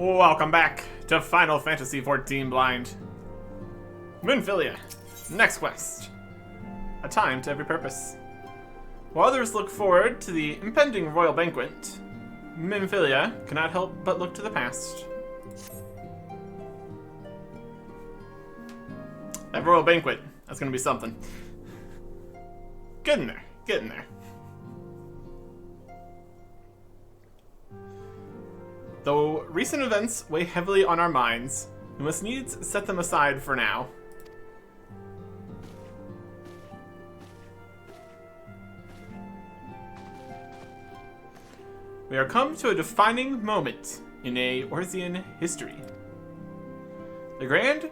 Welcome back to Final Fantasy XIV Blind. Minfilia. Next quest. A time to every purpose. While others look forward to the impending royal banquet, Minfilia cannot help but look to the past. That royal banquet, that's gonna be something. Get in there, get in there. Though recent events weigh heavily on our minds, we must needs set them aside for now. We are come to a defining moment in Eorzean history. The grand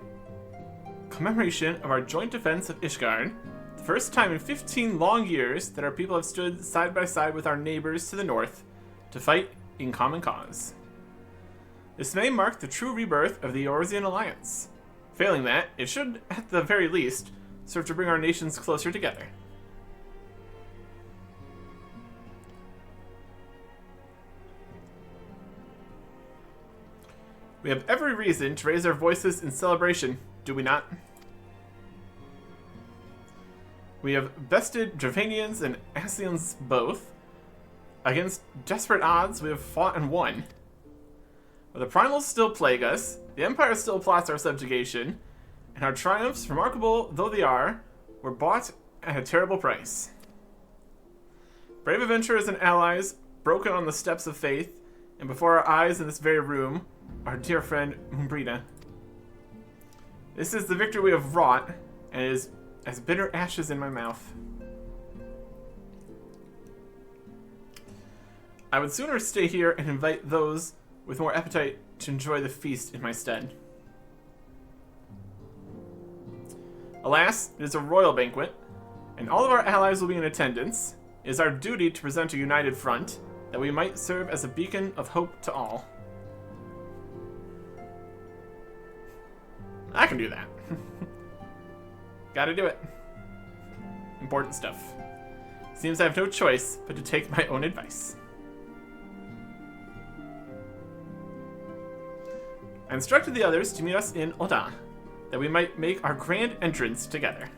commemoration of our joint defense of Ishgard, the first time in 15 long years that our people have stood side by side with our neighbors to the north to fight in common cause. This may mark the true rebirth of the Eorzean alliance. Failing that, it should, at the very least, serve to bring our nations closer together. We have every reason to raise our voices in celebration, do we not? We have bested Dravanians and Ascians both. Against desperate odds, we have fought and won. But the primals still plague us, the Empire still plots our subjugation, and our triumphs, remarkable though they are, were bought at a terrible price. Brave adventurers and allies, broken on the steps of faith, and before our eyes in this very room, our dear friend Umbrina. This is the victory we have wrought, and it is as bitter ashes in my mouth. I would sooner stay here and invite those with more appetite to enjoy the feast in my stead. Alas, it is a royal banquet, and all of our allies will be in attendance. It is our duty to present a united front, that we might serve as a beacon of hope to all. I can do that. Gotta do it. Important stuff. Seems I have no choice but to take my own advice. I instructed the others to meet us in Oda, that we might make our grand entrance together.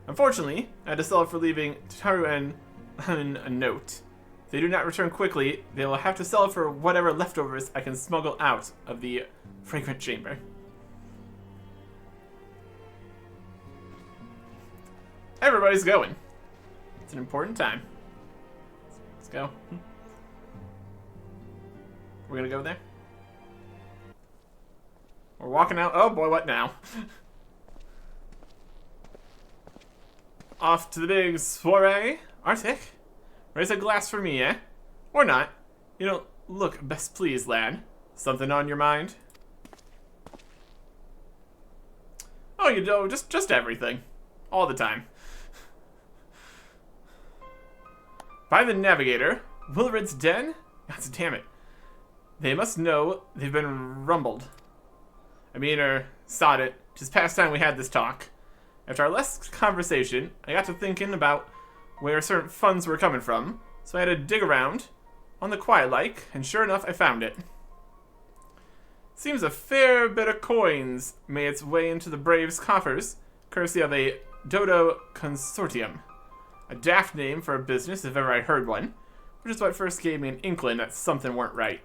Unfortunately, I had to sell for leaving Taru and Hun a note. If they do not return quickly, they will have to sell for whatever leftovers I can smuggle out of the fragrant chamber. Everybody's going. It's an important time. Let's go. We're gonna go there? We're walking out. Oh boy, what now? Off to the big soiree. Arctic, raise a glass for me, eh? Or not. You don't look best pleased, lad. Something on your mind? Oh, you know, just everything. All the time. By the Navigator, Wilred's den? God damn it. They must know they've been rumbled. Sod it. 'Tis past time we had this talk. After our last conversation, I got to thinking about where certain funds were coming from, so I had to dig around, on the quiet like, and sure enough, I found it. Seems a fair bit of coins made its way into the Braves' coffers, courtesy of a Dodo Consortium. A daft name for a business if ever I heard one, which is what first gave me an inkling that something weren't right.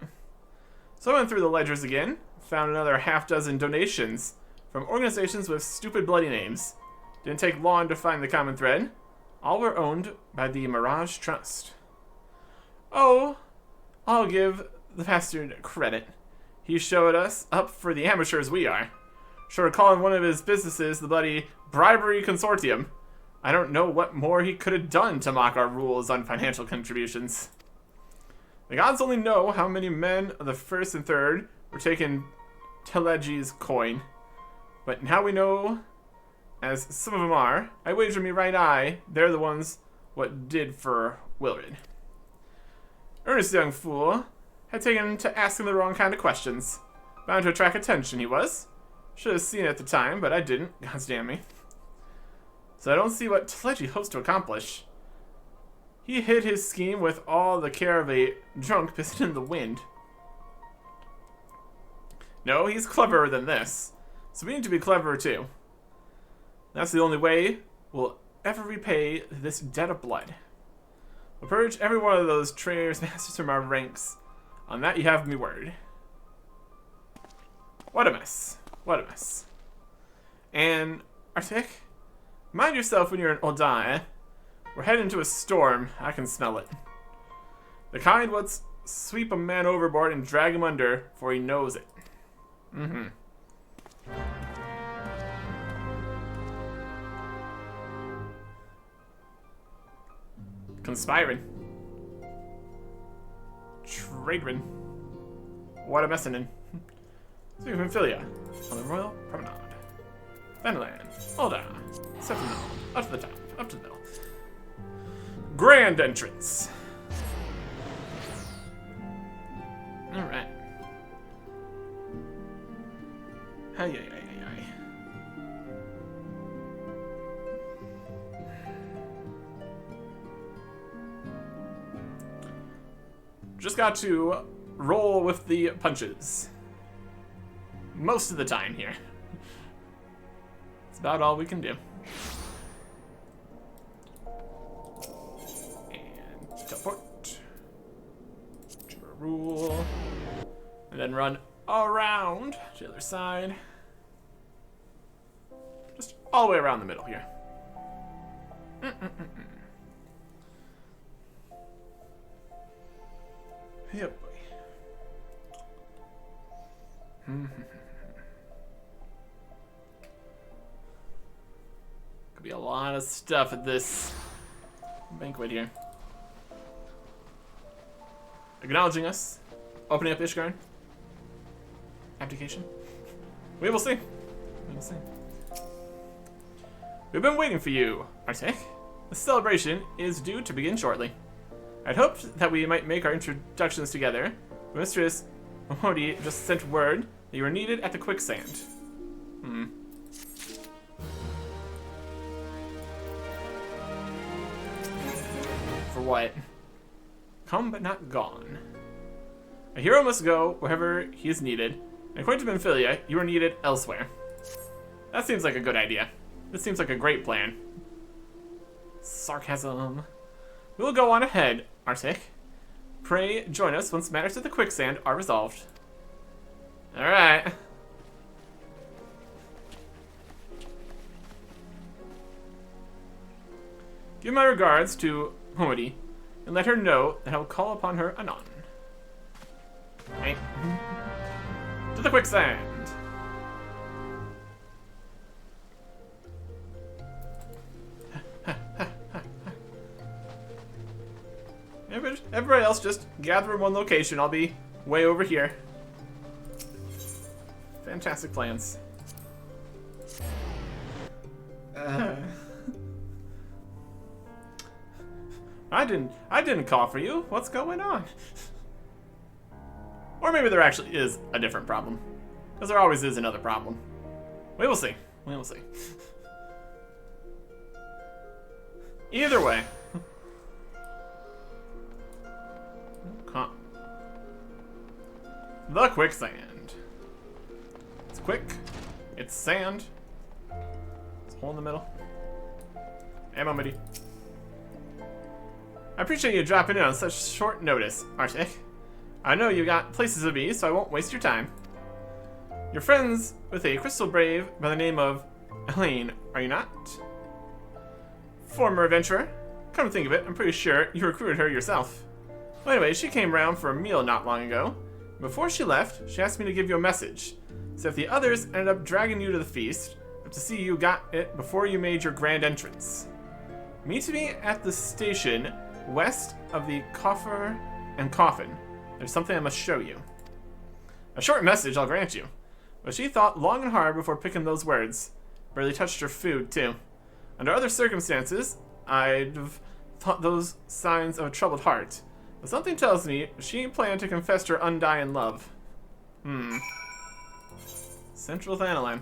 So I went through the ledgers again, found another half-dozen donations from organizations with stupid bloody names. Didn't take long to find the common thread. All were owned by the Mirage Trust. Oh, I'll give the bastard credit. He showed us up for the amateurs we are. Sure, calling one of his businesses the bloody Bribery Consortium. I don't know what more he could have done to mock our rules on financial contributions. The gods only know how many men of the first and third were taking Telegi's coin. But now we know, as some of them are, I wager me right eye, they're the ones what did for Wilred. Earnest young fool had taken to asking the wrong kind of questions. Bound to attract attention, he was. Should have seen it at the time, but I didn't. Goddamn me. So I don't see what Telegi hopes to accomplish. He hid his scheme with all the care of a drunk pissing in the wind. No, he's cleverer than this. So we need to be cleverer too. That's the only way we'll ever repay this debt of blood. We'll purge every one of those traitors masters from our ranks. On that you have me word. What a mess. What a mess. And, Arctic, mind yourself when you're in Odai. We're heading into a storm. I can smell it. The kind what's sweep a man overboard and drag him under, for he knows it. Mm-hmm. Conspiring. Traitoring. What a messin'. Speaking of Philia, on the Royal Promenade. Fenland, Olda, Septimil, up to the top, up to the middle. Grand entrance. Alright. Hey, hey, hey, hey, Just got to roll with the punches. Most of the time here. It's about all we can do. And teleport. To a rule. And then run around to the other side. Just all the way around the middle here. Yep. Could be a lot of stuff at this banquet here. Acknowledging us. Opening up Ishgard. Abdication. We will see. We will see. We've been waiting for you, Arctic. The celebration is due to begin shortly. I'd hoped that we might make our introductions together, but Mistress Mahodi just sent word that you were needed at the quicksand. For what? Come but not gone. A hero must go wherever he is needed, and according to Benphilia, you are needed elsewhere. That seems like a good idea. This seems like a great plan. Sarcasm. We will go on ahead, Arctic. Pray join us once matters at the quicksand are resolved. Alright. Give my regards to Homody, and let her know that I will call upon her anon. Right. To the quicksand. Everybody else just gather in one location. I'll be way over here. Fantastic plans. I didn't call for you. What's going on? Or maybe there actually is a different problem. Because there always is another problem. We will see. We will see. Either way. The quicksand. It's quick. It's sand. It's a hole in the middle. Ammo midi. I appreciate you dropping in on such short notice, Arctic. I know you got places to be, so I won't waste your time. You're friends with a crystal brave by the name of Elaine, are you not? Former adventurer. Come to think of it, I'm pretty sure you recruited her yourself. Well, anyway, she came round for a meal not long ago. Before she left, she asked me to give you a message. So if the others ended up dragging you to the feast, to see you got it before you made your grand entrance. Meet me at the station west of the Coffer and Coffin. There's something I must show you. A short message, I'll grant you. But she thought long and hard before picking those words. Barely touched her food, too. Under other circumstances, I'd have thought those signs of a troubled heart. But something tells me she planned to confess her undying love. Central Thanalan.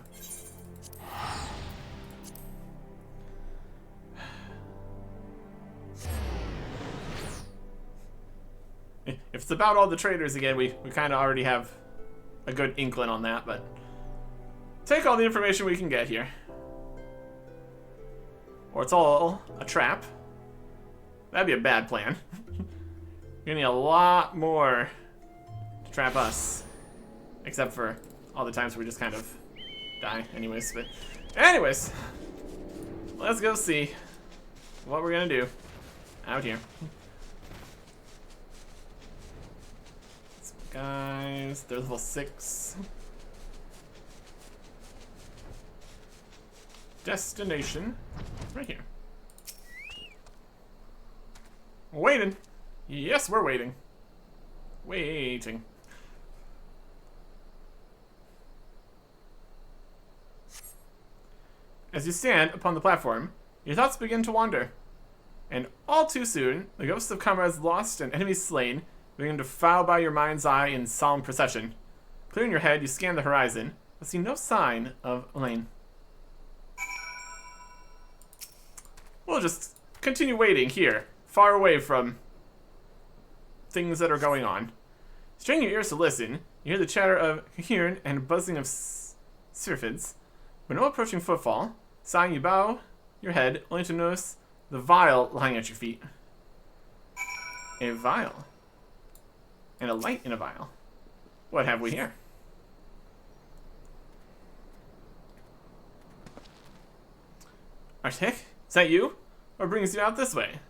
If it's about all the traders again, we kind of already have a good inkling on that, but take all the information we can get here. Or it's all a trap. That'd be a bad plan. You're gonna need a lot more to trap us. Except for all the times where we just kind of die anyways. But anyways, let's go see what we're gonna do out here. Guys, they're level 6. Destination, right here. Waiting. Yes, we're waiting. Waiting. As you stand upon the platform, your thoughts begin to wander. And all too soon, the ghosts of comrades lost and enemies slain begin to file by your mind's eye in solemn procession. Clearing your head, you scan the horizon, but see no sign of Elaine. We'll just continue waiting here, far away from things that are going on. Strain your ears to listen. You hear the chatter of Coherent and buzzing of syrphids. But no approaching footfall. Sighing, you bow your head, only to notice the vial lying at your feet. A vial. And a light in a vial. What have we here? Arctic? Is that you? What brings you out this way?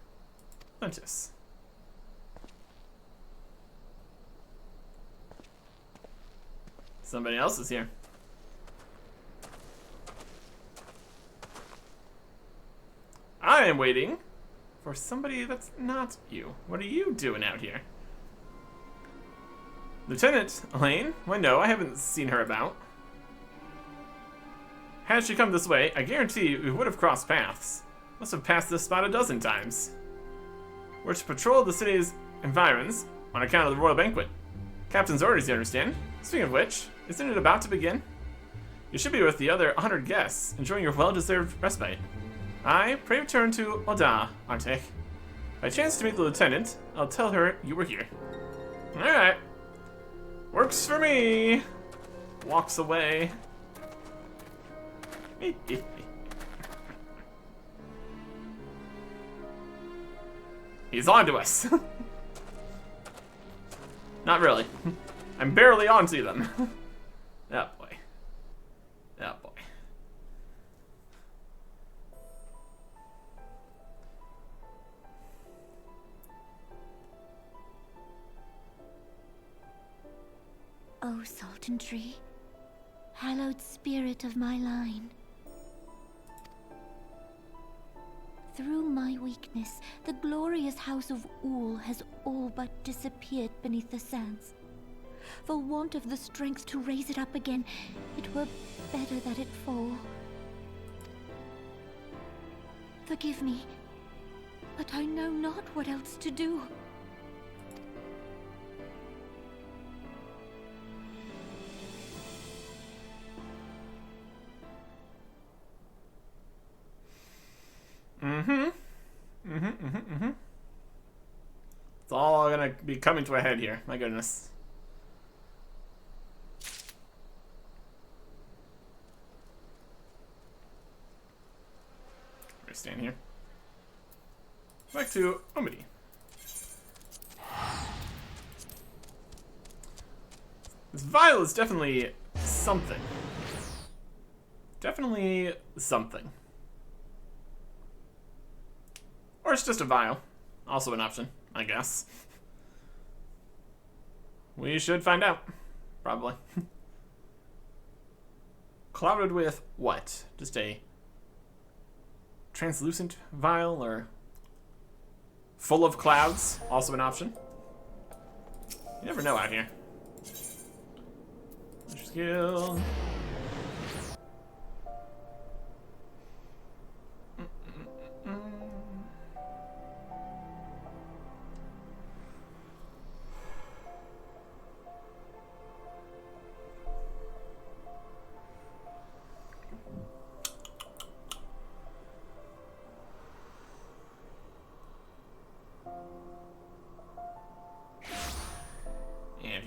Lentus. Somebody else is here. I am waiting for somebody that's not you. What are you doing out here? Lieutenant Elaine? Why, no, I haven't seen her about. Had she come this way, I guarantee we would have crossed paths. Must have passed this spot a dozen times. We're to patrol the city's environs on account of the royal banquet. Captain's orders, you understand? Speaking of which, isn't it about to begin? You should be with the other 100 guests, enjoying your well-deserved respite. I pray return to Oda, Arctic. If I chance to meet the lieutenant, I'll tell her you were here. Alright. Works for me. Walks away. He's on to us. Not really. I'm barely onto them. Oh boy. Oh boy. O Sultan Tree, hallowed spirit of my line. Through my weakness, the glorious house of Ul has all but disappeared beneath the sands. For want of the strength to raise it up again, it were better that it fall. Forgive me, but I know not what else to do. It's all gonna be coming to a head here. My goodness. We're gonna stand here. Back to Omidi. This vial is definitely something. Definitely something. Or it's just a vial. Also an option, I guess. We should find out. Probably. Clouded with what? Just a translucent vial or full of clouds? Also an option. You never know out here. Skill.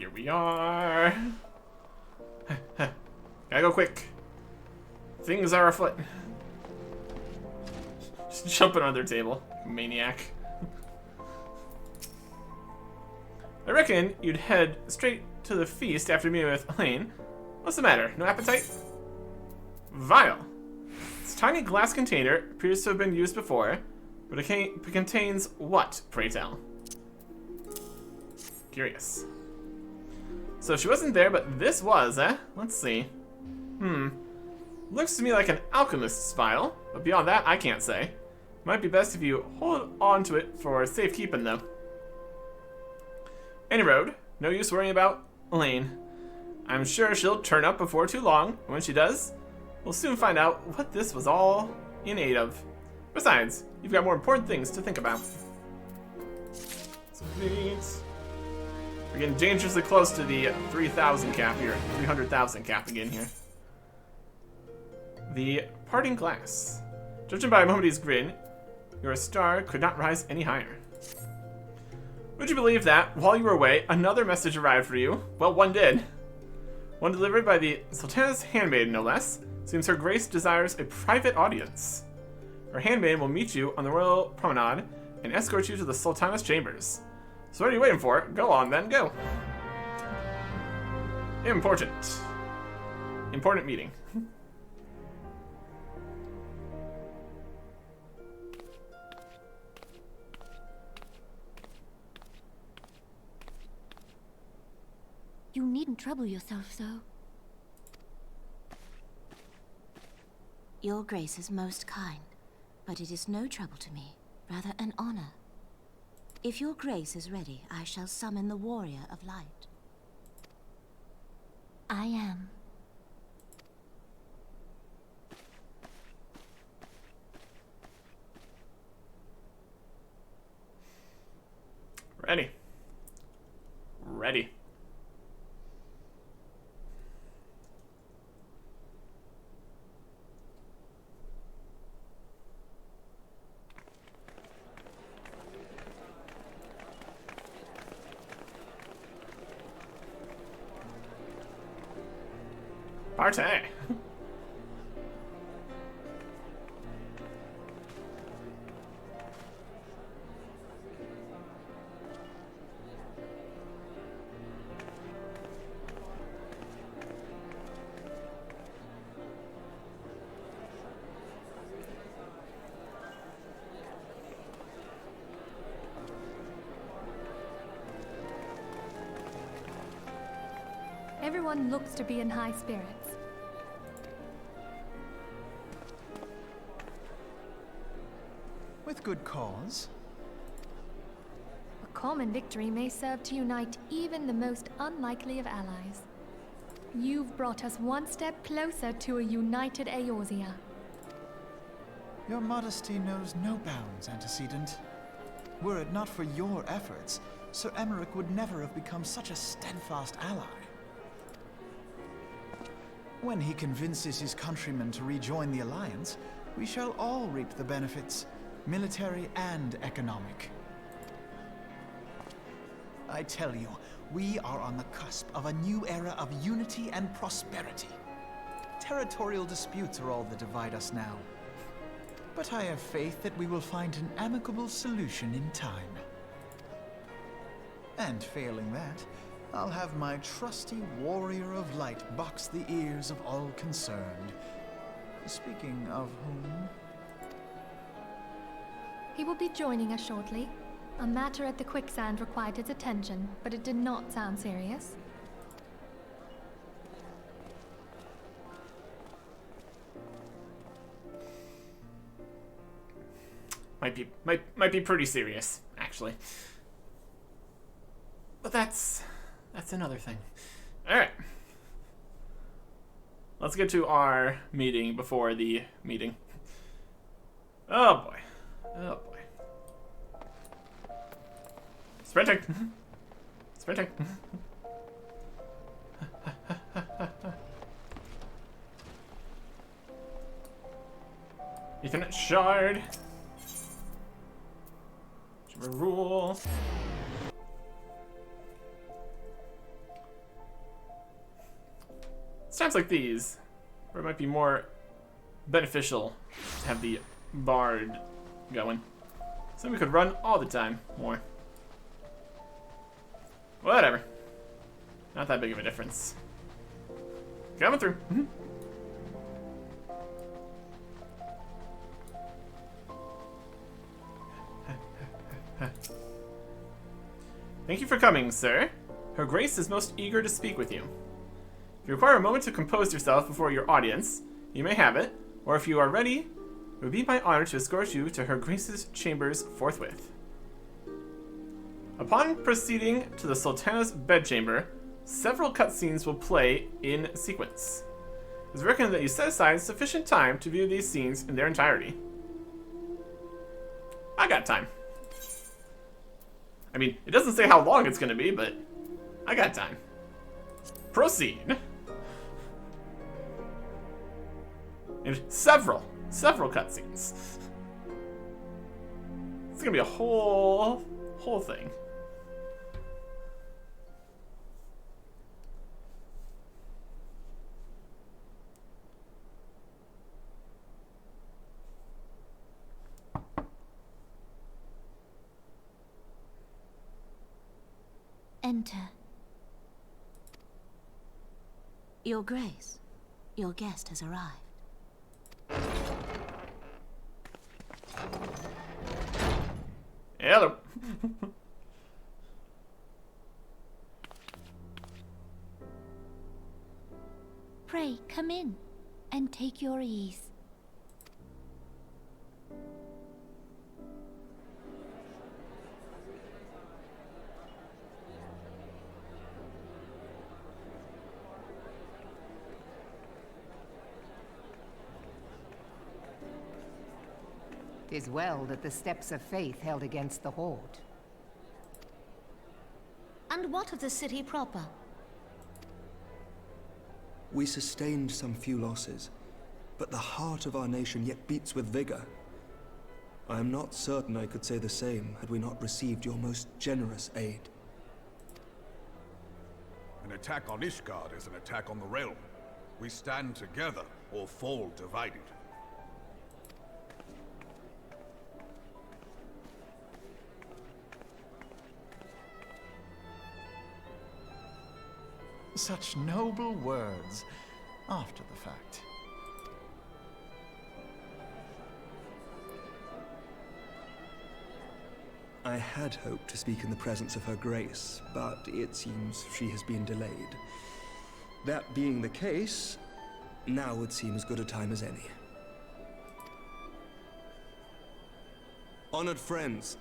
Here we are. Gotta go quick. Things are afoot. Just jumping on their table. Maniac. I reckon you'd head straight to the feast after meeting with Elaine. What's the matter? No appetite? Vial. This tiny glass container appears to have been used before, but it contains what, pray tell? Curious. So she wasn't there, but this was, eh? Let's see. Looks to me like an alchemist's vial, but beyond that, I can't say. Might be best if you hold on to it for safekeeping, though. Any road, no use worrying about Elaine. I'm sure she'll turn up before too long, and when she does, we'll soon find out what this was all in aid of. Besides, you've got more important things to think about. Sweet. We're getting dangerously close to the 3,000 cap here. 300,000 cap again here. The parting glass. Judging by Momedy's grin, your star could not rise any higher. Would you believe that, while you were away, another message arrived for you? Well, one did. One delivered by the Sultana's handmaiden, no less. Seems Her Grace desires a private audience. Her handmaiden will meet you on the royal promenade and escort you to the Sultana's chambers. So what are you waiting for? Go on then, go. Important. Important meeting. You needn't trouble yourself so. Your Grace is most kind, but it is no trouble to me, rather an honor. If your Grace is ready, I shall summon the Warrior of Light. I am. Ready. Ready. Party. Everyone looks to be in high spirits. With good cause. A common victory may serve to unite even the most unlikely of allies. You've brought us one step closer to a united Eorzea. Your modesty knows no bounds, Antecedent. Were it not for your efforts, Sir Emmerich would never have become such a steadfast ally. When he convinces his countrymen to rejoin the Alliance, we shall all reap the benefits, military and economic. I tell you, we are on the cusp of a new era of unity and prosperity. Territorial disputes are all that divide us now. But I have faith that we will find an amicable solution in time. And failing that, I'll have my trusty Warrior of Light box the ears of all concerned. Speaking of whom... He will be joining us shortly. A matter at the quicksand required his attention, but it did not sound serious. Might be pretty serious, actually. But that's another thing. All right. Let's get to our meeting before the meeting. Oh boy. Oh boy. Sprinting. Sprinting. Ethernet shard. Rule. times like these, where it might be more beneficial to have the bard going. So we could run all the time more. Whatever. Not that big of a difference. Coming through. Thank you for coming, sir. Her Grace is most eager to speak with you. If you require a moment to compose yourself before your audience, you may have it, or if you are ready, it would be my honor to escort you to Her Grace's chambers forthwith. Upon proceeding to the Sultana's bedchamber, several cutscenes will play in sequence. It is recommended that you set aside sufficient time to view these scenes in their entirety. I got time. I mean, it doesn't say how long it's going to be, but I got time. Proceed. And several cutscenes. It's going to be a whole thing. Enter. Your Grace, your guest has arrived. Hello. Pray, come in and take your ease. Tis well that the steps of faith held against the Horde. And what of the city proper? We sustained some few losses, but the heart of our nation yet beats with vigor. I am not certain I could say the same had we not received your most generous aid. An attack on Ishgard is an attack on the realm. We stand together or fall divided. Such noble words after the fact. I had hoped to speak in the presence of Her Grace, but it seems she has been delayed. That being the case, now would seem as good a time as any. Honored friends,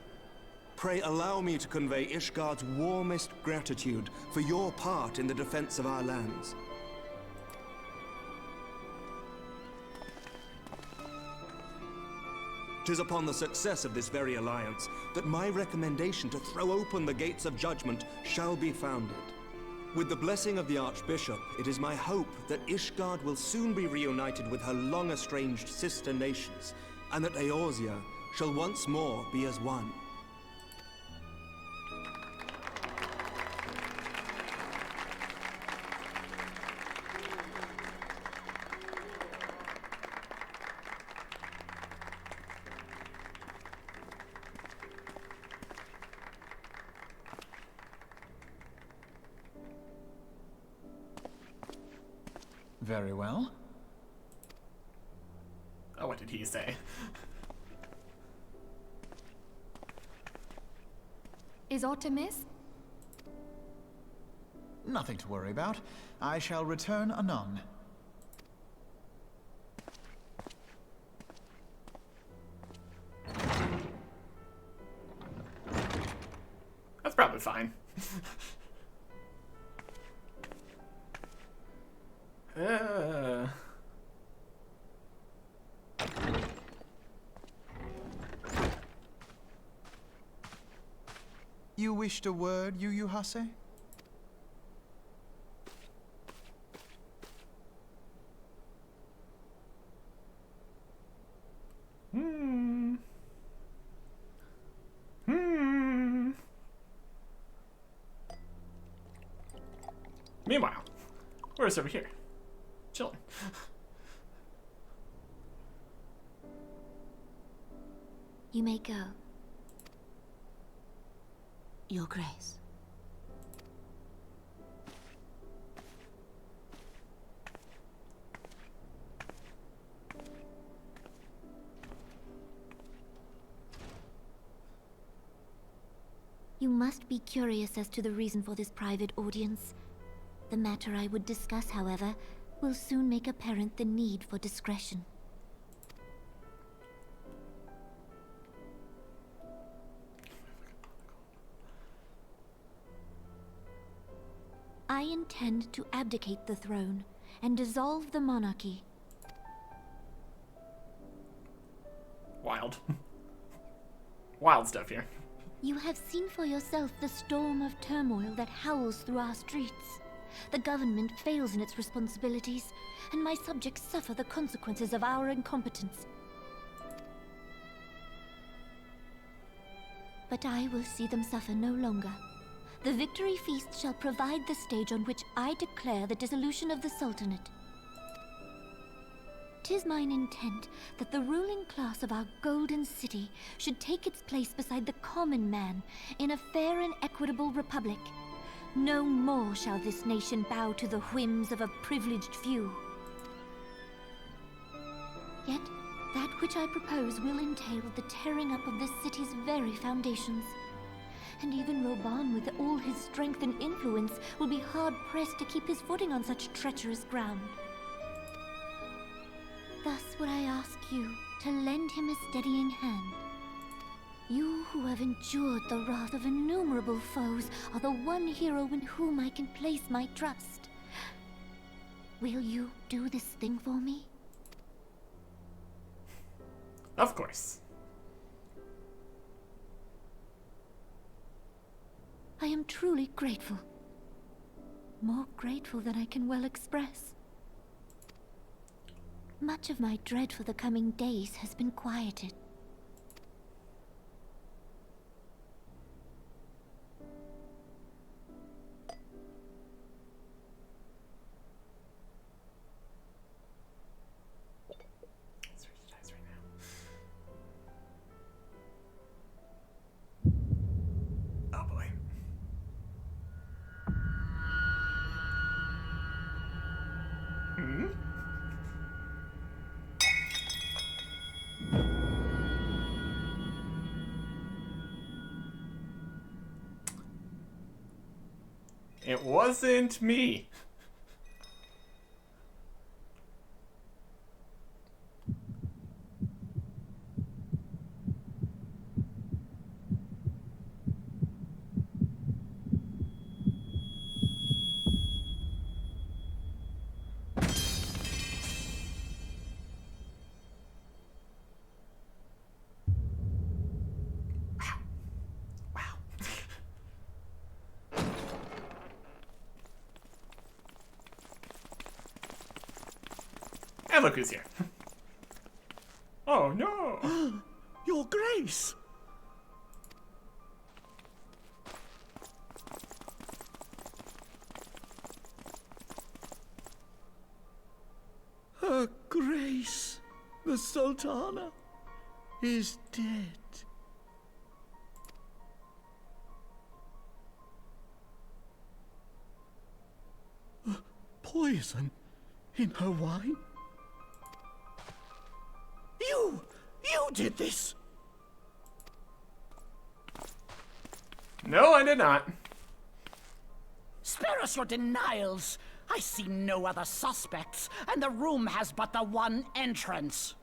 pray allow me to convey Ishgard's warmest gratitude for your part in the defense of our lands. Tis upon the success of this very alliance that my recommendation to throw open the gates of judgment shall be founded. With the blessing of the Archbishop, it is my hope that Ishgard will soon be reunited with her long-estranged sister nations, and that Eorzea shall once more be as one. Very well. Oh, what did he say? Is aught amiss? Nothing to worry about. I shall return anon. That's probably fine. You wished a word, Yu Hase? Meanwhile, where's over here? chilling. You may go. Your Grace. You must be curious as to the reason for this private audience. The matter I would discuss, however, will soon make apparent the need for discretion. I intend to abdicate the throne and dissolve the monarchy. Wild. Wild stuff here. You have seen for yourself the storm of turmoil that howls through our streets. The government fails in its responsibilities, and my subjects suffer the consequences of our incompetence. But I will see them suffer no longer. The victory feast shall provide the stage on which I declare the dissolution of the Sultanate. 'Tis mine intent that the ruling class of our golden city should take its place beside the common man in a fair and equitable republic. No more shall this nation bow to the whims of a privileged few. Yet, that which I propose will entail the tearing up of the city's very foundations. And even Roban, with all his strength and influence, will be hard-pressed to keep his footing on such treacherous ground. Thus would I ask you to lend him a steadying hand. You who have endured the wrath of innumerable foes are the one hero in whom I can place my trust. Will you do this thing for me? Of course. I am truly grateful. More grateful than I can well express. Much of my dread for the coming days has been quieted. Let's switch dice right now. Oh boy. It wasn't me. And look who's here. Oh no! Your Grace! Her Grace, the Sultana, is dead. Poison in her wine? You did this! No, I did not. Spare us your denials! I see no other suspects, and the room has but the one entrance.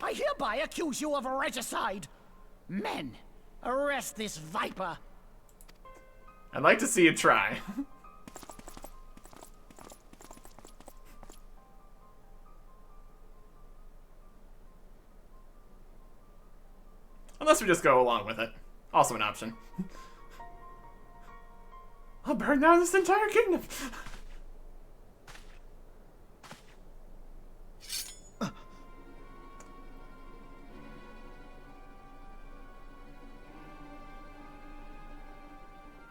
I hereby accuse you of regicide. Men, arrest this viper. I'd like to see you try. Unless we just go along with it. Also an option. I'll burn down this entire kingdom.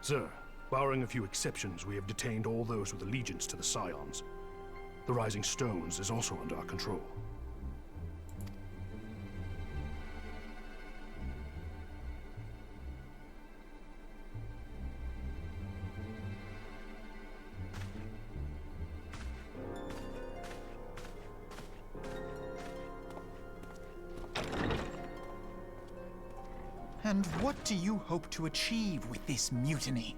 Sir, Barring a few exceptions, we have detained all those with allegiance to the Scions. The Rising Stones is also under our control. And what do you hope to achieve with this mutiny?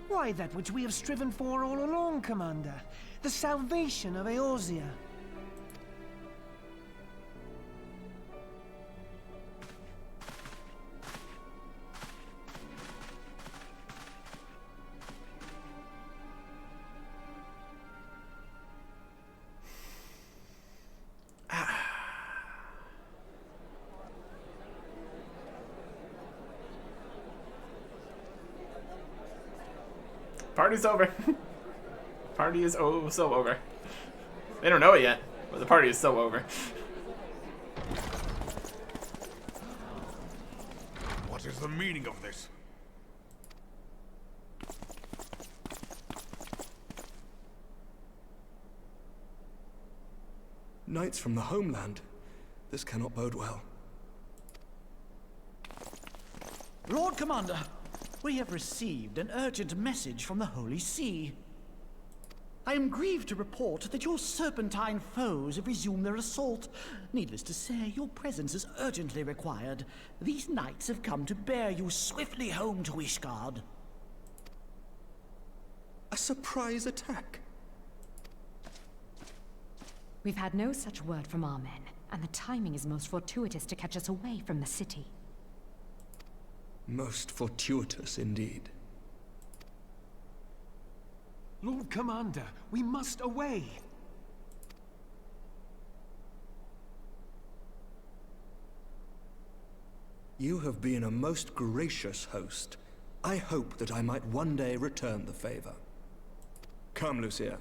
Why, that which we have striven for all along, Commander. The salvation of Eorzea. Party's over. Party is oh so over. They don't know it yet, but the party is so over. What is the meaning of this? Knights from the homeland. This cannot bode well. Lord Commander, we have received an urgent message from the Holy See. I am grieved to report that your serpentine foes have resumed their assault. Needless to say, your presence is urgently required. These knights have come to bear you swiftly home to Ishgard. A surprise attack? We've had no such word from our men, and the timing is most fortuitous to catch us away from the city. Most fortuitous indeed. Lord Commander, we must away. You have been a most gracious host. I hope that I might one day return the favor. Come, Lucia.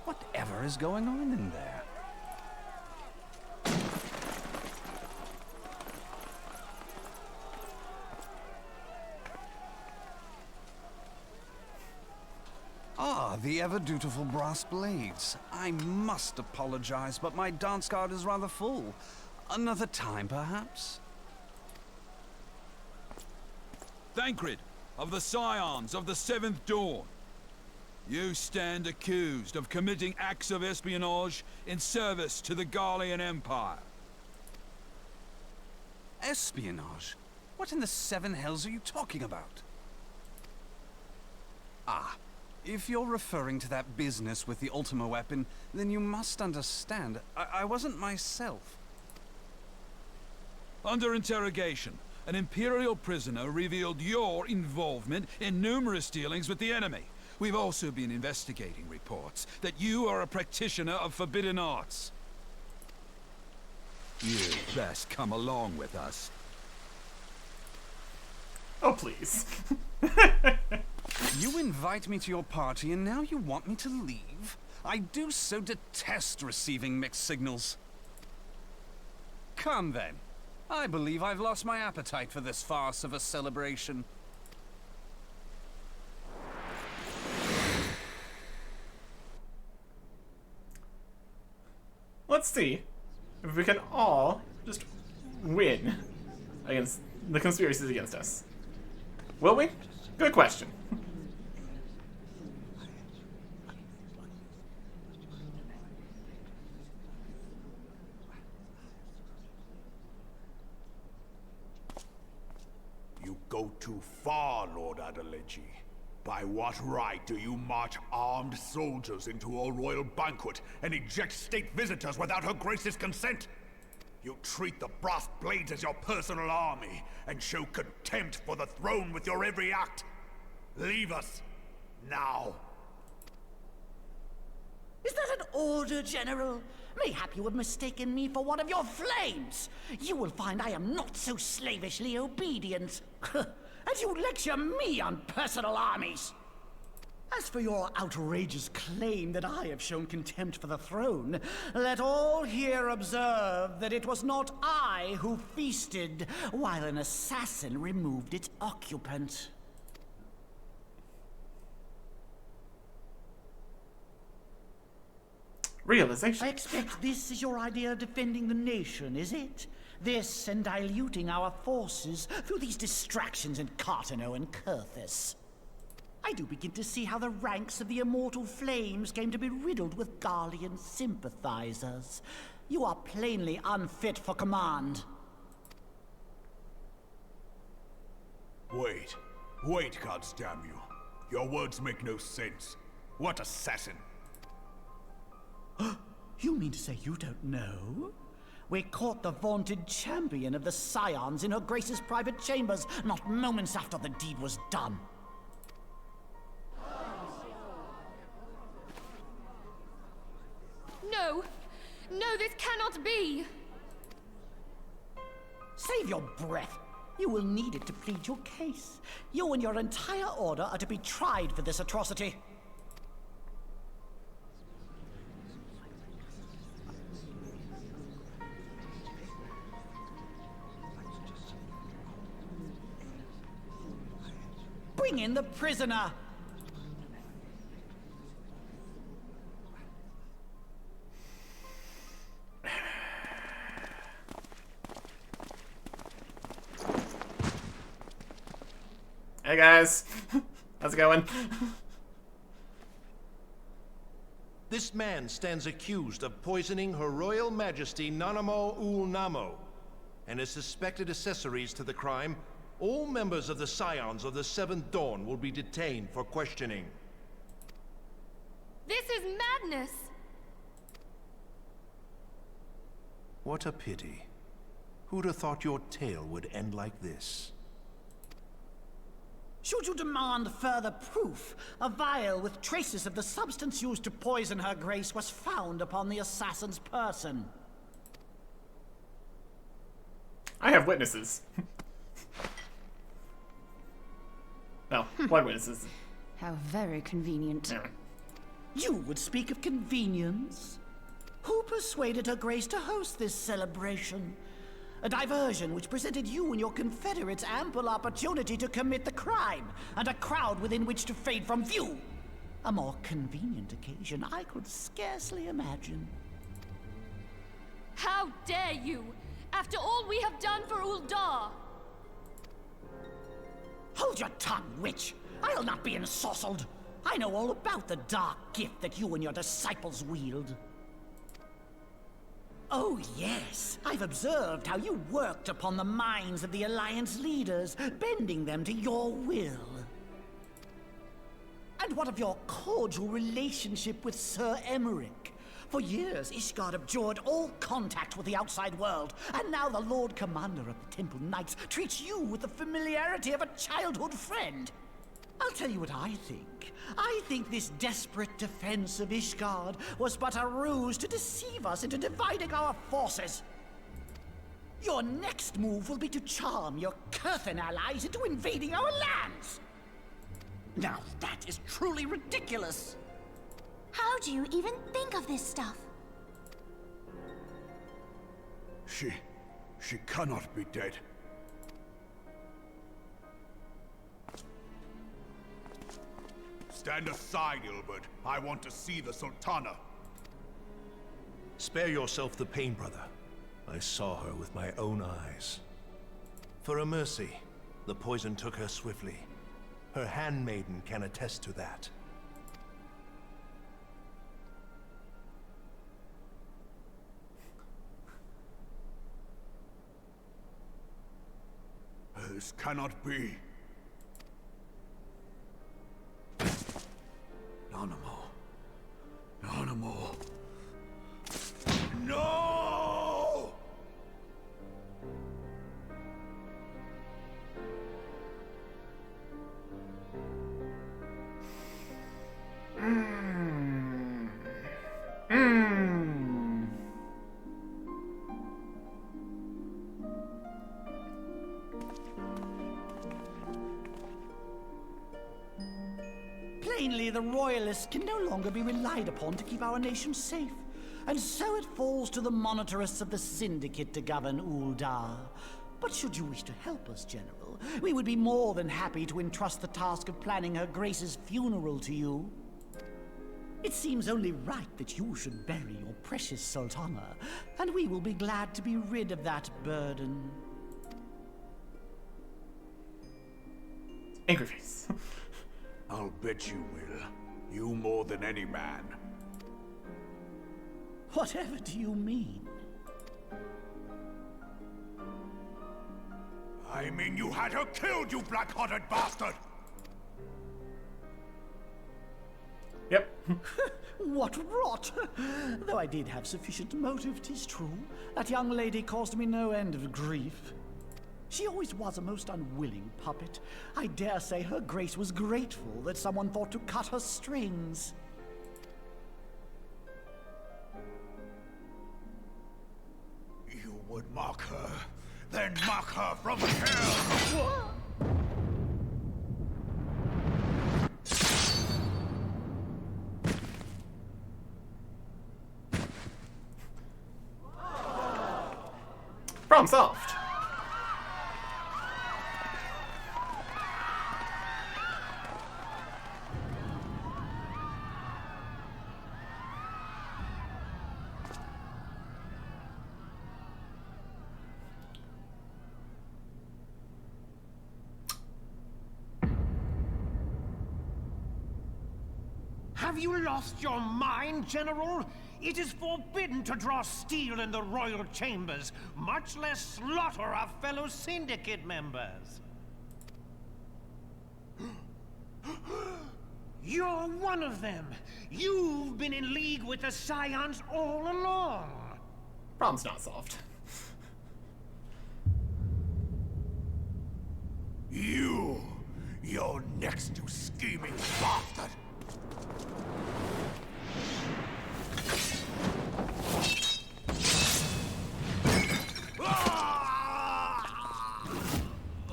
Whatever is going on in there? Ah, the ever-dutiful brass blades. I must apologize, but my dance card is rather full. Another time, perhaps? Thancred, of the Scions of the Seventh Dawn. You stand accused of committing acts of espionage in service to the Garlean Empire. Espionage? What in the seven hells are you talking about? Ah, if you're referring to that business with the Ultima weapon, then you must understand, I wasn't myself. Under interrogation, an Imperial prisoner revealed your involvement in numerous dealings with the enemy. We've also been investigating reports that you are a practitioner of forbidden arts. You'd best come along with us. Oh, please. You invite me to your party and now you want me to leave? I do so detest receiving mixed signals. Come then. I believe I've lost my appetite for this farce of a celebration. Let's see if we can all just win against the conspiracies against us. Will we? Good question. You go too far, Lord Adeleji. By what right do you march armed soldiers into a royal banquet and eject state visitors without her grace's consent? You treat the brass blades as your personal army, and show contempt for the throne with your every act. Leave us, now. Is that an order, General? Mayhap you have mistaken me for one of your flames. You will find I am not so slavishly obedient. And you lecture me on personal armies. As for your outrageous claim that I have shown contempt for the throne, let all here observe that it was not I who feasted while an assassin removed its occupant. Realization. I expect this is your idea of defending the nation, is it? This and diluting our forces through these distractions in Cartano and Kurthis. I do begin to see how the ranks of the Immortal Flames came to be riddled with Garlean sympathizers. You are plainly unfit for command. Wait, goddamn you. Your words make no sense. What assassin? You mean to say you don't know? We caught the vaunted champion of the Scions in her Grace's private chambers, not moments after the deed was done. No! No, this cannot be! Save your breath. You will need it to plead your case. You and your entire order are to be tried for this atrocity. Bring in the prisoner! Hey guys, how's it going? This man stands accused of poisoning Her Royal Majesty Nanamo Ul Namo, and as suspected accessories to the crime, all members of the Scions of the Seventh Dawn will be detained for questioning. This is madness! What a pity. Who'd have thought your tale would end like this? Should you demand further proof, a vial with traces of the substance used to poison her grace was found upon the assassin's person. I have witnesses. No, one witness. How very convenient. Yeah. You would speak of convenience? Who persuaded her grace to host this celebration? A diversion which presented you and your confederates ample opportunity to commit the crime, and a crowd within which to fade from view. A more convenient occasion I could scarcely imagine. How dare you! After all we have done for Uldar! Hold your tongue, witch! I'll not be ensorcelled! I know all about the dark gift that you and your disciples wield. Oh yes, I've observed how you worked upon the minds of the Alliance leaders, bending them to your will. And what of your cordial relationship with Sir Emmerich? For years, Ishgard abjured all contact with the outside world, and now the Lord Commander of the Temple Knights treats you with the familiarity of a childhood friend. I'll tell you what I think. I think this desperate defense of Ishgard was but a ruse to deceive us into dividing our forces. Your next move will be to charm your Kurthan allies into invading our lands. Now that is truly ridiculous. How do you even think of this stuff? She cannot be dead. Stand aside, Ilbert. I want to see the Sultana. Spare yourself the pain, brother. I saw her with my own eyes. For a mercy, the poison took her swiftly. Her handmaiden can attest to that. This cannot be. Nanamo. Nanamo. No! Plainly, the Royalists can no longer be relied upon to keep our nation safe. And so it falls to the monitorists of the Syndicate to govern Uldar. But should you wish to help us, General, we would be more than happy to entrust the task of planning Her Grace's funeral to you. It seems only right that you should bury your precious Sultana, and we will be glad to be rid of that burden. Angry face. I'll bet you will. You more than any man. Whatever do you mean? I mean you had her killed, you black-hearted bastard! Yep. What rot! Though I did have sufficient motive, 'tis true. That young lady caused me no end of grief. She always was a most unwilling puppet. I dare say Her Grace was grateful that someone thought to cut her strings. You would mock her, then mock her from hell! Problem solved. Have you lost your mind, General? It is forbidden to draw steel in the royal chambers, much less slaughter our fellow Syndicate members. You're one of them. You've been in league with the Scions all along. Problem's not solved. You're next, you scheming bastard!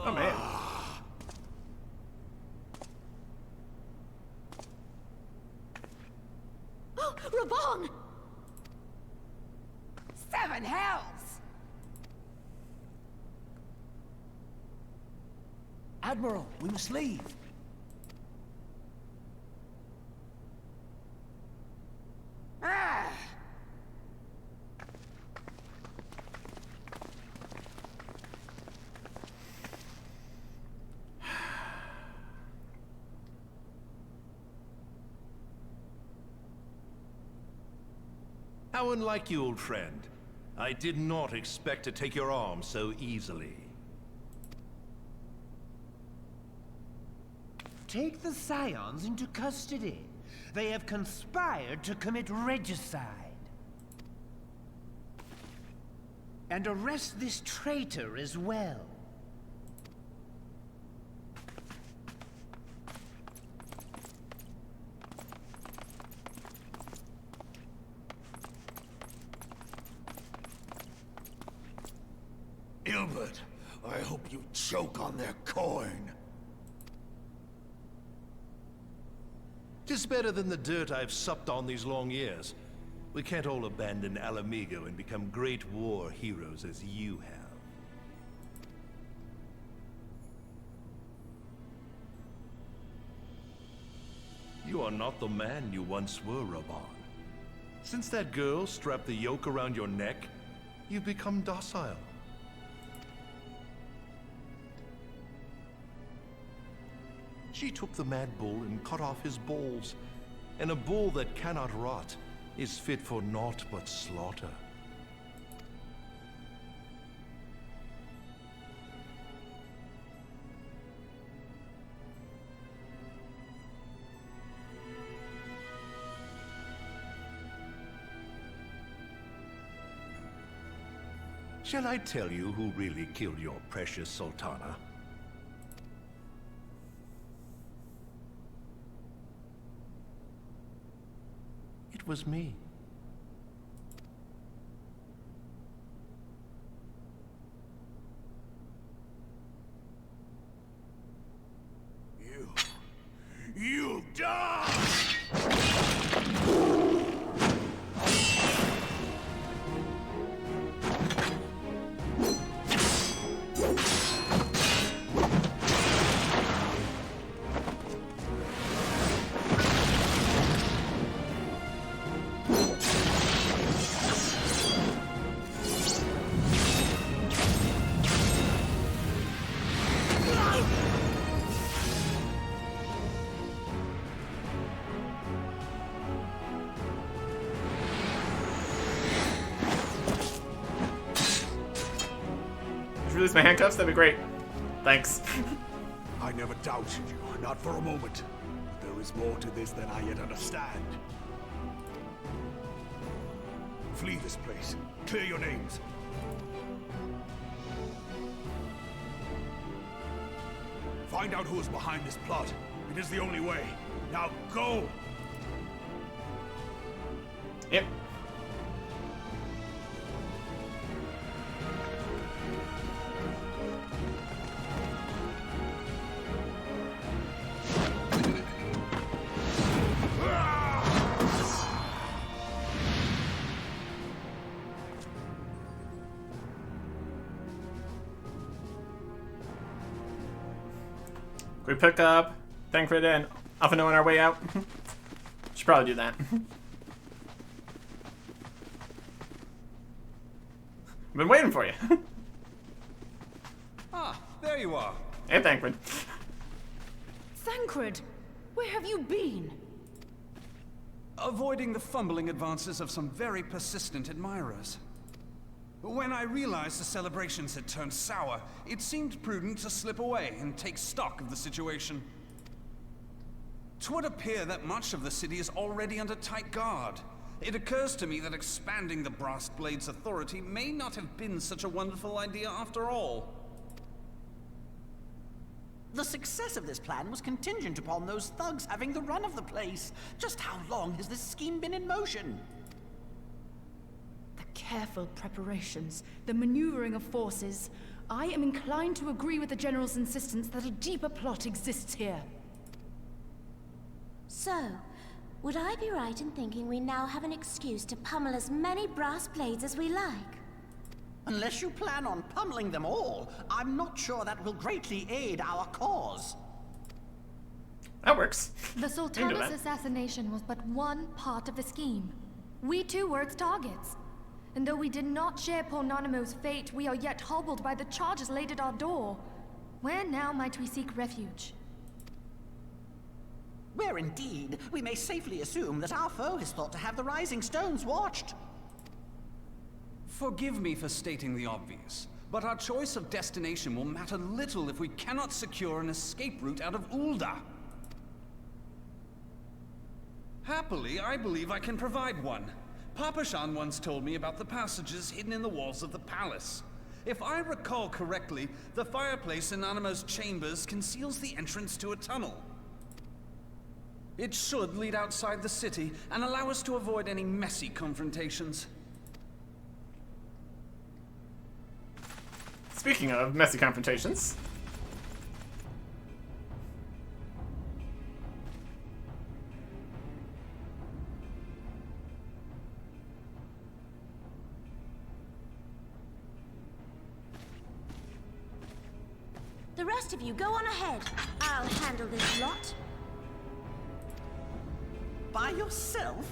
Oh man. Oh, Raban! Seven hells! Admiral, we must leave. Ah! How unlike you, old friend. I did not expect to take your arm so easily. Take the Scions into custody. They have conspired to commit regicide. And arrest this traitor as well. Ilbert, I hope you choke on their coin. 'Tis better than the dirt I've supped on these long years. We can't all abandon Alamigo and become great war heroes as you have. You are not the man you once were, Raban. Since that girl strapped the yoke around your neck, you've become docile. She took the mad bull and cut off his balls, and a bull that cannot rot is fit for naught but slaughter. Shall I tell you who really killed your precious Sultana? It was me. You'll die! Release my handcuffs? That'd be great. Thanks. I never doubted you, not for a moment. But there is more to this than I yet understand. Flee this place. Clear your names. Find out who is behind this plot. It is the only way. Now go! Yep. We pick up Banquet and Alphino on our way out. Should probably do that. I've been waiting for you. Ah, there you are. Hey, Thancred. Thancred, where have you been? Avoiding the fumbling advances of some very persistent admirers. When I realized the celebrations had turned sour, it seemed prudent to slip away and take stock of the situation. 'Twould appear that much of the city is already under tight guard. It occurs to me that expanding the Brass Blade's authority may not have been such a wonderful idea after all. The success of this plan was contingent upon those thugs having the run of the place. Just how long has this scheme been in motion? The careful preparations, the maneuvering of forces. I am inclined to agree with the General's insistence that a deeper plot exists here. So, would I be right in thinking we now have an excuse to pummel as many brass blades as we like? Unless you plan on pummeling them all, I'm not sure that will greatly aid our cause. That works. The Sultana's assassination was but one part of the scheme. We too were its targets. And though we did not share poor Nanamo's fate, we are yet hobbled by the charges laid at our door. Where now might we seek refuge? Where indeed, we may safely assume that our foe is thought to have the Rising Stones watched. Forgive me for stating the obvious, but our choice of destination will matter little if we cannot secure an escape route out of Ul'dah. Happily, I believe I can provide one. Papa Shan once told me about the passages hidden in the walls of the palace. If I recall correctly, the fireplace in Nanamo's chambers conceals the entrance to a tunnel. It should lead outside the city and allow us to avoid any messy confrontations. Speaking of messy confrontations. The rest of you go on ahead. I'll handle this lot. By yourself?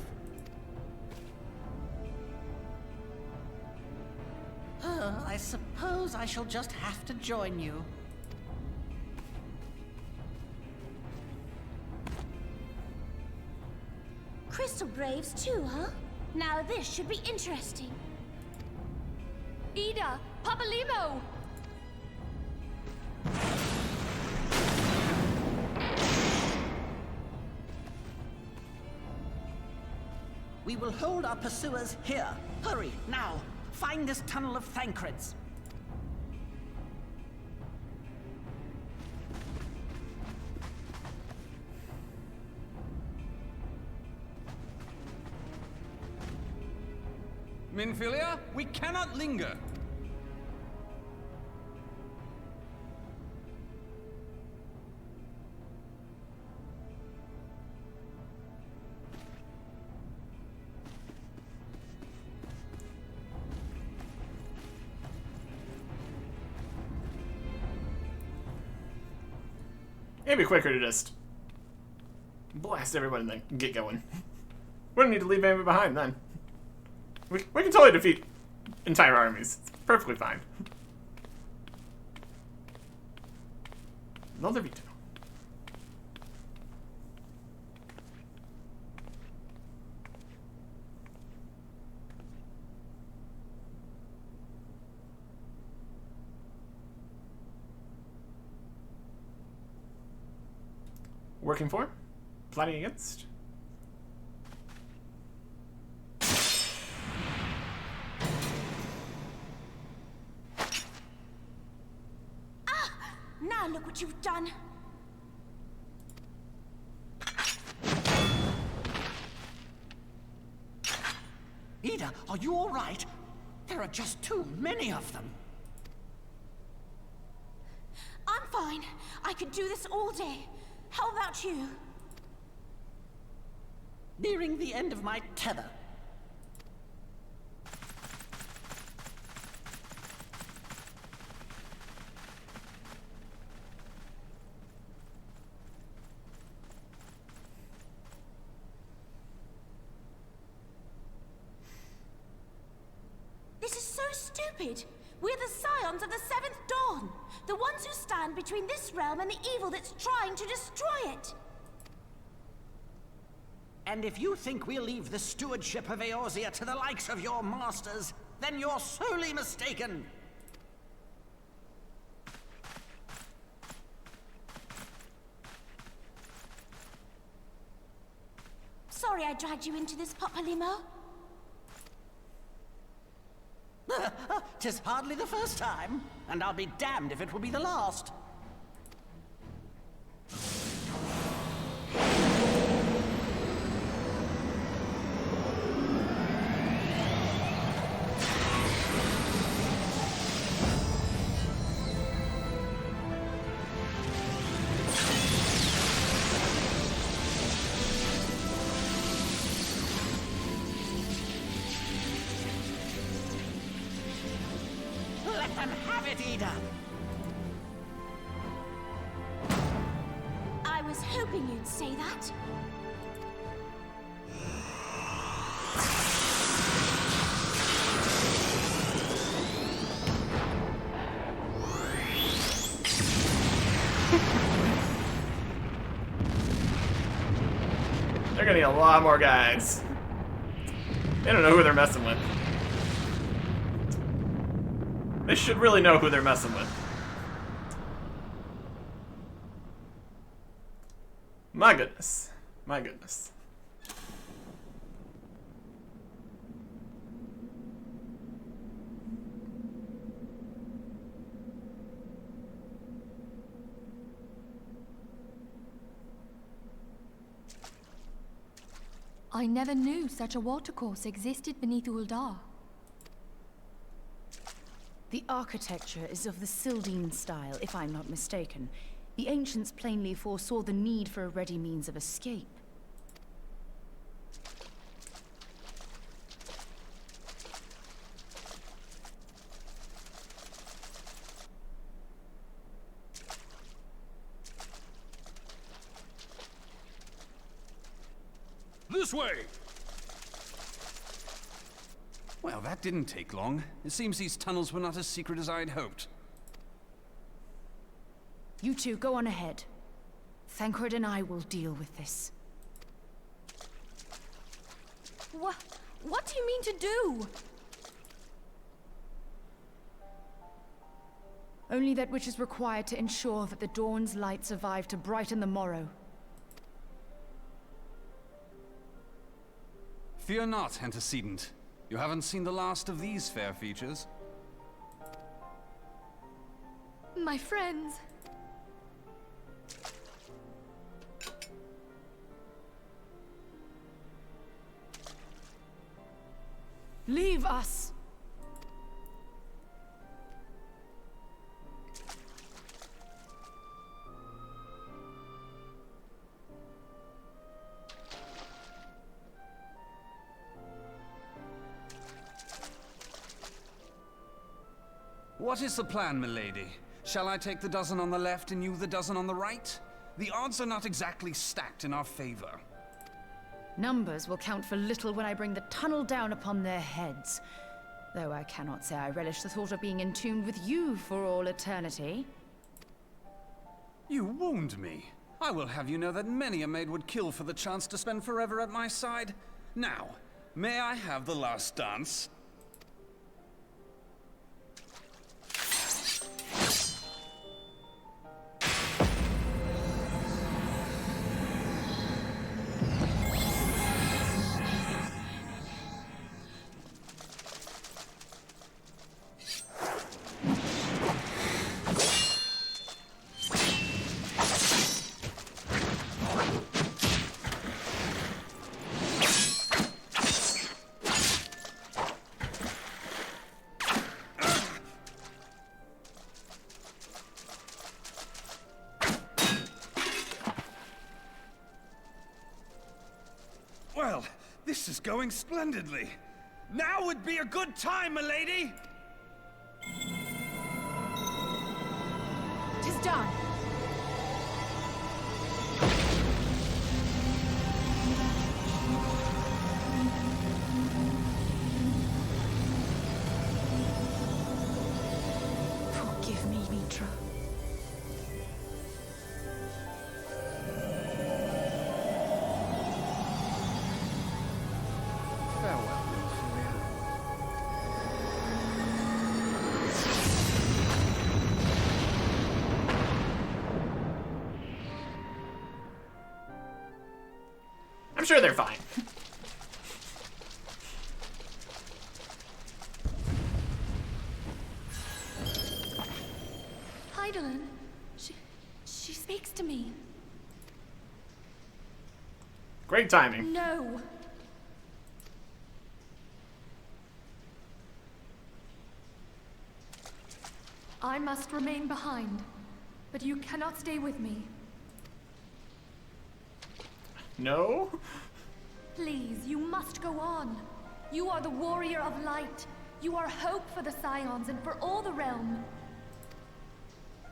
I suppose I shall just have to join you. Crystal Braves too, huh? Now this should be interesting. Ida! Papalimo! We will hold our pursuers here. Hurry, now! find this tunnel of Thancred's. Minfilia, we cannot linger. It'd be quicker to just blast everyone and then get going. We don't need to leave anybody behind then. We can totally defeat entire armies. It's perfectly fine. No defeat. Working for? Plotting against? Now look what you've done. Ida, are you all right? There are just too many of them. I'm fine. I could do this all day. How about you? Nearing the end of my tether. This is so stupid. We're the scions of the Seventh Dawn. The ones who stand between this realm and the evil that's trying to destroy it. And if you think we'll leave the stewardship of Eorzea to the likes of your masters, then you're sorely mistaken. Sorry I dragged you into this, Papalymo. 'Tis hardly the first time, and I'll be damned if it will be the last. Let them have it, Ida! I was hoping you'd say that. They're gonna need a lot more guys. They don't know who they're messing with. They should really know who they're messing with. My goodness. My goodness. I never knew such a watercourse existed beneath Uldar. The architecture is of the Sildine style, if I'm not mistaken. The ancients plainly foresaw the need for a ready means of escape. This way! Well, that didn't take long. It seems these tunnels were not as secret as I'd hoped. You two go on ahead. Thancred and I will deal with this. What do you mean to do? Only that which is required to ensure that the dawn's light survive to brighten the morrow. Fear not, antecedent. You haven't seen the last of these fair features? My friends. Leave us! What is the plan, milady? Shall I take the dozen on the left and you the dozen on the right? The odds are not exactly stacked in our favor. Numbers will count for little when I bring the tunnel down upon their heads. Though I cannot say I relish the thought of being entombed with you for all eternity. You wound me. I will have you know that many a maid would kill for the chance to spend forever at my side. Now, may I have the last dance? Well, this is going splendidly. Now would be a good time, milady! 'Tis done! Forgive me, Mitra. Farewell, Ophelia. I'm sure they're fine. Heidelin, she speaks to me. Great timing. No. I must remain behind, but you cannot stay with me. No? Please, you must go on. You are the warrior of light. You are hope for the Scions and for all the realm.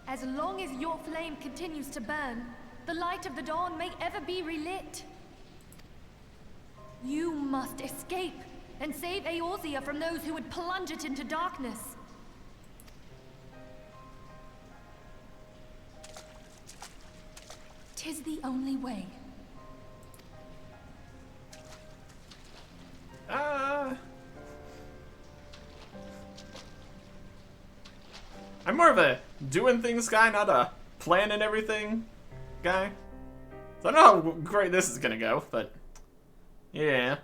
As long as your flame continues to burn, the light of the dawn may ever be relit. You must escape and save Eorzea from those who would plunge it into darkness. Tis the only way. I'm more of a doing things guy, not a planning everything guy. So I don't know how great this is gonna go, but yeah.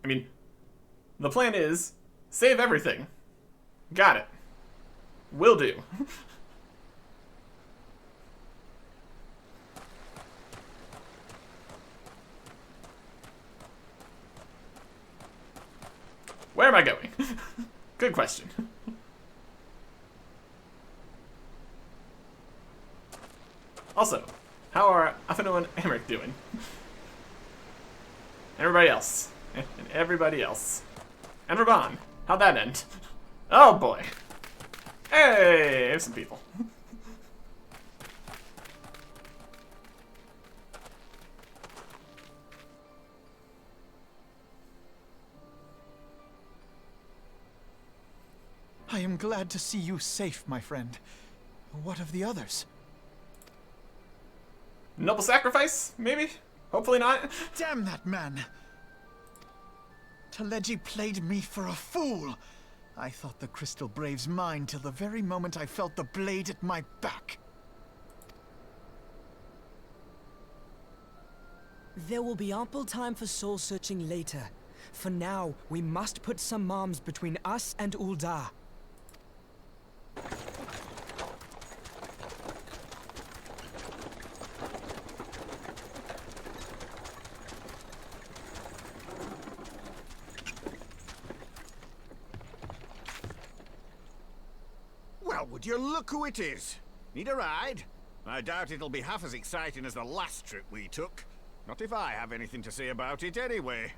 I mean, the plan is save everything. Got it. Will do. Where am I going? Good question. Also, how are Afino and Emmerich doing? Everybody else. And everybody else. And Raban. How'd that end? Oh boy. Hey, there's some people. I am glad to see you safe, my friend. What of the others? Noble sacrifice, maybe? Hopefully not. Damn that man! Teleji played me for a fool! I thought the Crystal Brave's mine till the very moment I felt the blade at my back. There will be ample time for soul-searching later. For now, we must put some arms between us and Ul'dah. Well, would you look who it is? Need a ride? I doubt it'll be half as exciting as the last trip we took. Not if I have anything to say about it anyway.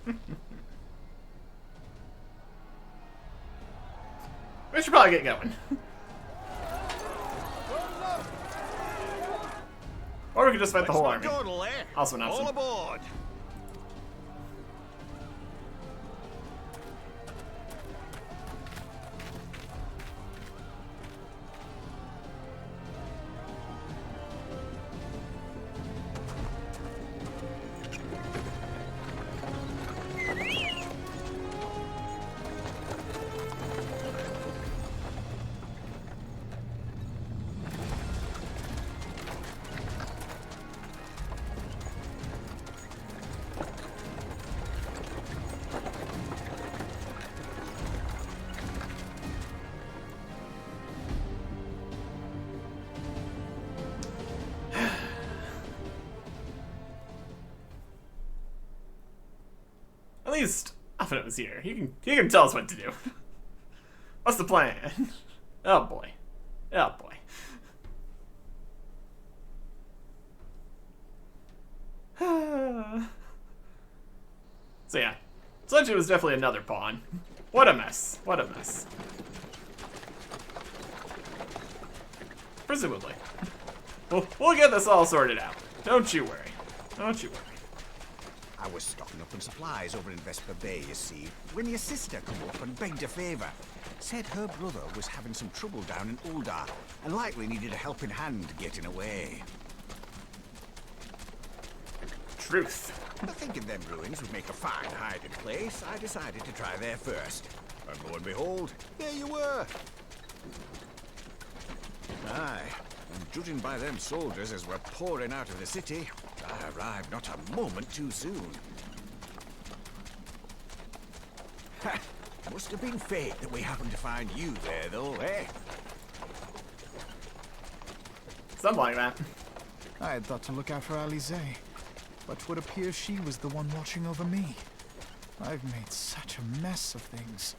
We should probably get going. Or we could just fight the whole army. Also an option. All aboard! At least Alphabet was here. He can tell us what to do. What's the plan? Oh boy. Oh boy. So yeah. Sledge was definitely another pawn. What a mess. What a mess. Presumably. We'll get this all sorted out. Don't you worry. Don't you worry. I was stocking up on supplies over in Vesper Bay, you see, when your sister come up and begged a favour. Said her brother was having some trouble down in Ul'dah, and likely needed a helping hand getting away. Truth. Thinking them ruins would make a fine hiding place, I decided to try there first. And lo and behold, there you were. Aye, and judging by them soldiers as we're pouring out of the city, I arrived not a moment too soon. Ha! Must have been fate that we happened to find you there, though, eh? Something like that. I had thought to look out for Alize, but would appear she was the one watching over me. I've made such a mess of things.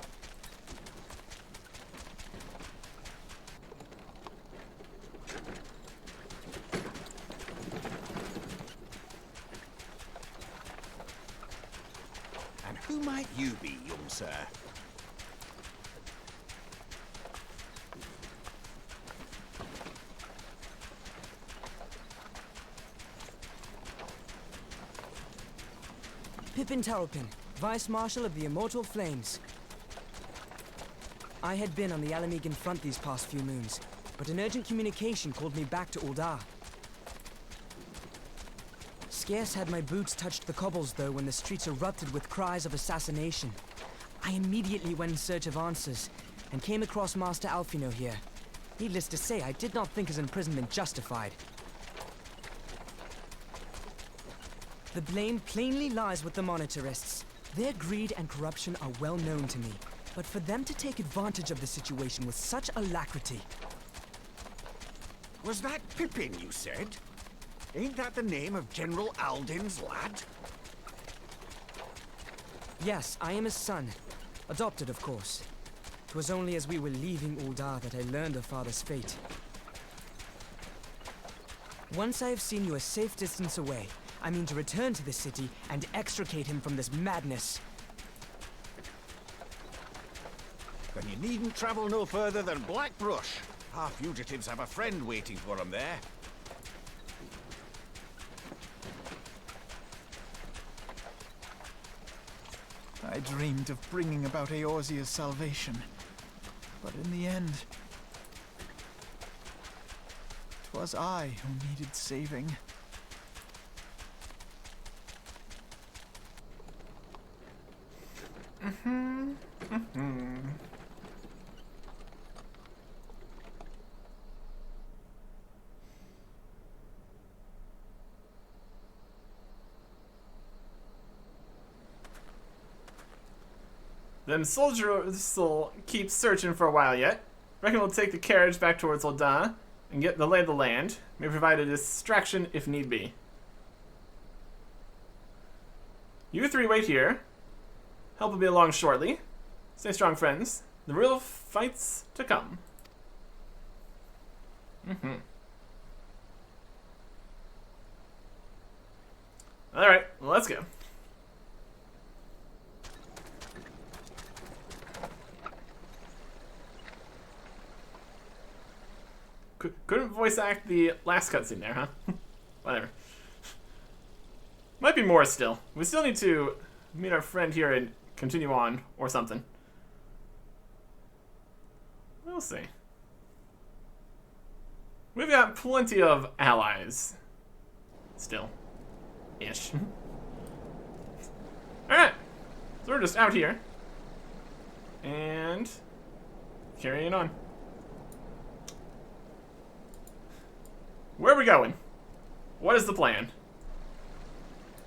And who might you be, young sir? Pippin Taropin, Vice Marshal of the Immortal Flames. I had been on the Alamegan front these past few moons, but an urgent communication called me back to Ul'dah. Scarce had my boots touched the cobbles, though, when the streets erupted with cries of assassination. I immediately went in search of answers, and came across Master Alfino here. Needless to say, I did not think his imprisonment justified. The blame plainly lies with the Monitarists. Their greed and corruption are well known to me, but for them to take advantage of the situation with such alacrity... Was that Pippin, you said? Ain't that the name of General Alden's lad? Yes, I am his son. Adopted, of course. 'Twas only as we were leaving Ul'dah that I learned of father's fate. Once I have seen you a safe distance away, I mean to return to the city and extricate him from this madness. Then you needn't travel no further than Blackbrush. Our fugitives have a friend waiting for them there. I dreamed of bringing about Eorzea's salvation, but in the end, 'twas I who needed saving. Them soldiers will keep searching for a while yet. Reckon we'll take the carriage back towards Ul'dah and get the lay of the land. May provide a distraction if need be. You three wait here. Help will be along shortly. Stay strong, friends. The real fight's to come. Alright, well, let's go. Couldn't voice act the last cutscene there, huh? Whatever. Might be more still. We still need to meet our friend here and continue on, or something. We'll see. We've got plenty of allies. Still. Ish. Alright. So we're just out here. And carrying on. Where are we going? What is the plan?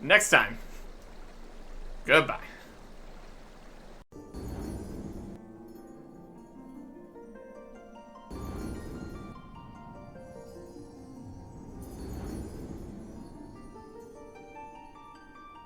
Next time. Goodbye.